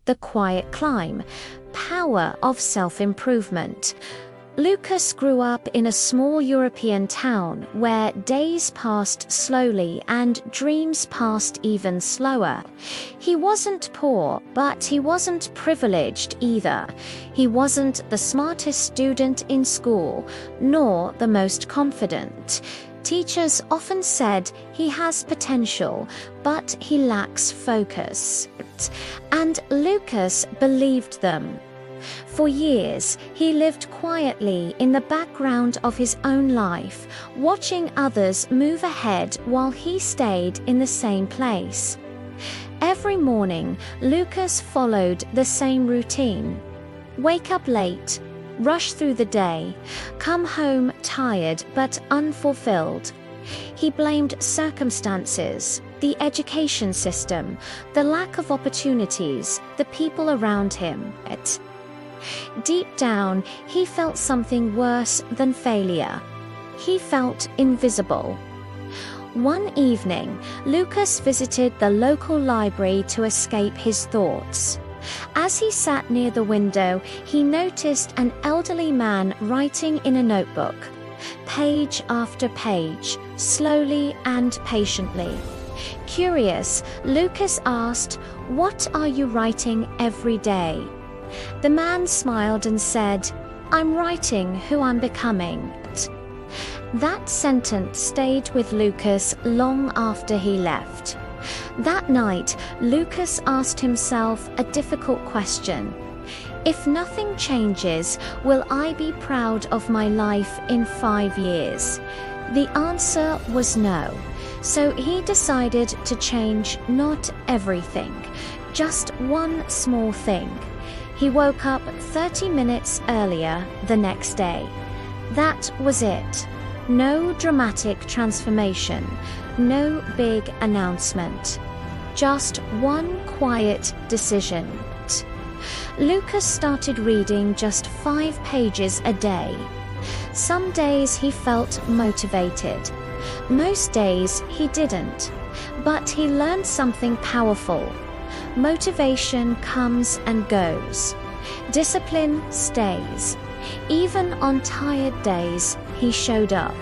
The Quiet Climb: Power of Self-Improvement. Lucas grew up in a small European town where days passed slowly and dreams passed even slower. He wasn't poor, but he wasn't privileged either. He wasn't the smartest student in school, nor the most confident. Teachers often said he has potential, but he lacks focus. And Lucas believed them. For years, he lived quietly in the background of his own life, watching others move ahead while he stayed in the same place. Every morning, Lucas followed the same routine. Wake up late, rush through the day, come home tired but unfulfilled. He blamed circumstances, the education system, the lack of opportunities, the people around him. Deep down, he felt something worse than failure. He felt invisible. One evening, Lucas visited the local library to escape his thoughts. As he sat near the window, he noticed an elderly man writing in a notebook, page after page, slowly and patiently. Curious, Lucas asked, "What are you writing every day?" The man smiled and said, "I'm writing who I'm becoming." That sentence stayed with Lucas long after he left. That night, Lucas asked himself a difficult question. If nothing changes, will I be proud of my life in 5 years? The answer was no. So he decided to change not everything, just one small thing. He woke up 30 minutes earlier the next day. That was it. No dramatic transformation, no big announcement. Just one quiet decision. Lucas started reading just 5 pages a day. Some days he felt motivated. Most days he didn't. But he learned something powerful. Motivation comes and goes. Discipline stays. Even on tired days, he showed up.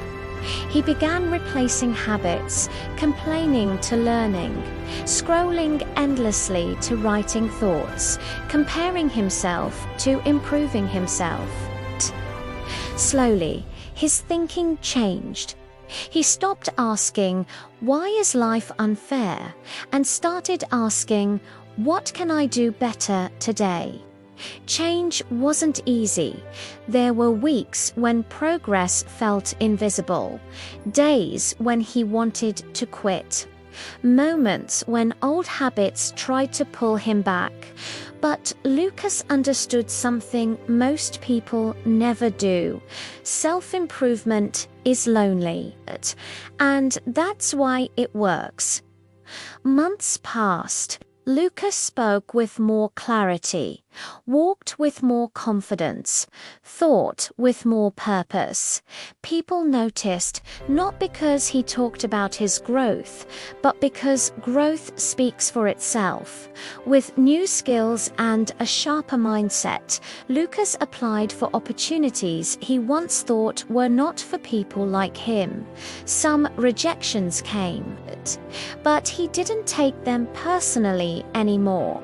He began replacing habits, complaining to learning, scrolling endlessly to writing thoughts, comparing himself to improving himself. Slowly, his thinking changed. He stopped asking, "Why is life unfair?" and started asking, "What can I do better today?" Change wasn't easy. There were weeks when progress felt invisible, days when he wanted to quit, moments when old habits tried to pull him back. But Lucas understood something most people never do. Self-improvement is lonely, and that's why it works. Months passed. Lucas spoke with more clarity, walked with more confidence, thought with more purpose. People noticed, not because he talked about his growth, but because growth speaks for itself. With new skills and a sharper mindset, Lucas applied for opportunities he once thought were not for people like him. Some rejections came, but he didn't take them personally anymore.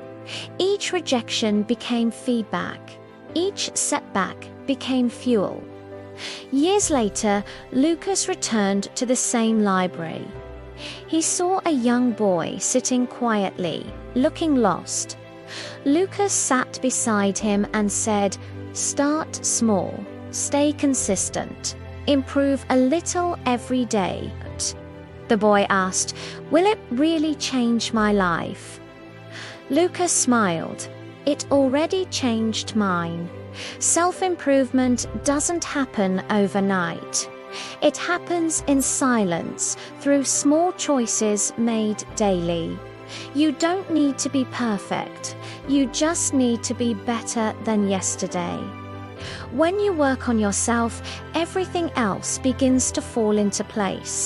Each rejection became feedback. Each setback became fuel. Years later, Lucas returned to the same library. He saw a young boy sitting quietly, looking lost. Lucas sat beside him and said, "Start small, stay consistent, improve a little every day." The boy asked, "Will it really change my life?" Lucas smiled. "It already changed mine. Self-improvement doesn't happen overnight. It happens in silence, through small choices made daily. You don't need to be perfect. You just need to be better than yesterday. When you work on yourself, everything else begins to fall into place.